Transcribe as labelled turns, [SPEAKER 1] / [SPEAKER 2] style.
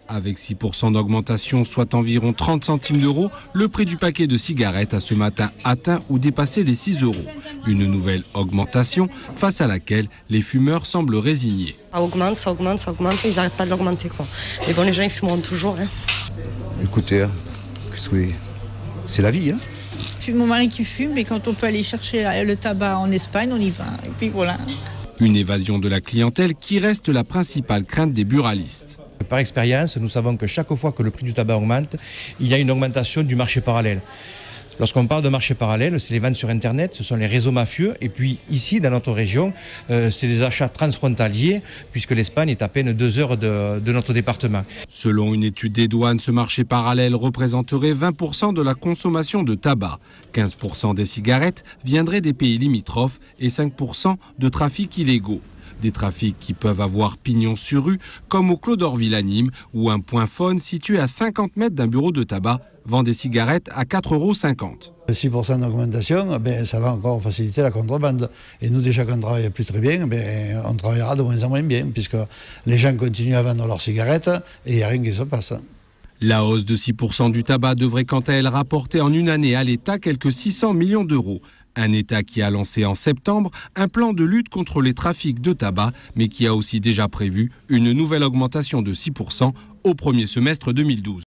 [SPEAKER 1] Avec 6% d'augmentation, soit environ 30 centimes d'euros, le prix du paquet de cigarettes a ce matin atteint ou dépassé les 6 euros. Une nouvelle augmentation face à laquelle les fumeurs semblent résignés.
[SPEAKER 2] Ça augmente, ils n'arrêtent pas de l'augmenter, quoi. Mais bon, les gens ils fumeront toujours.
[SPEAKER 3] Écoutez, c'est la vie.
[SPEAKER 4] C'est mon mari qui fume, et quand on peut aller chercher le tabac en Espagne, on y va. Et puis voilà.
[SPEAKER 1] Une évasion de la clientèle qui reste la principale crainte des buralistes.
[SPEAKER 5] Par expérience, nous savons que chaque fois que le prix du tabac augmente, il y a une augmentation du marché parallèle. Lorsqu'on parle de marché parallèle, c'est les ventes sur Internet, ce sont les réseaux mafieux. Et puis ici, dans notre région, c'est les achats transfrontaliers, puisque l'Espagne est à peine 2 heures de notre département.
[SPEAKER 1] Selon une étude des douanes, ce marché parallèle représenterait 20% de la consommation de tabac. 15% des cigarettes viendraient des pays limitrophes et 5% de trafics illégaux. Des trafics qui peuvent avoir pignon sur rue, comme au Clos d'Orville à Nîmes, où un point faune situé à 50 mètres d'un bureau de tabac vend des cigarettes à 4,50 €.
[SPEAKER 6] 6% d'augmentation, ça va encore faciliter la contrebande. Et nous, déjà qu'on ne travaille plus très bien, on travaillera de moins en moins bien, puisque les gens continuent à vendre leurs cigarettes et il n'y a rien qui se passe.
[SPEAKER 1] La hausse de 6% du tabac devrait quant à elle rapporter en une année à l'État quelques 600 millions d'euros. Un État qui a lancé en septembre un plan de lutte contre les trafics de tabac, mais qui a aussi déjà prévu une nouvelle augmentation de 6% au premier semestre 2012.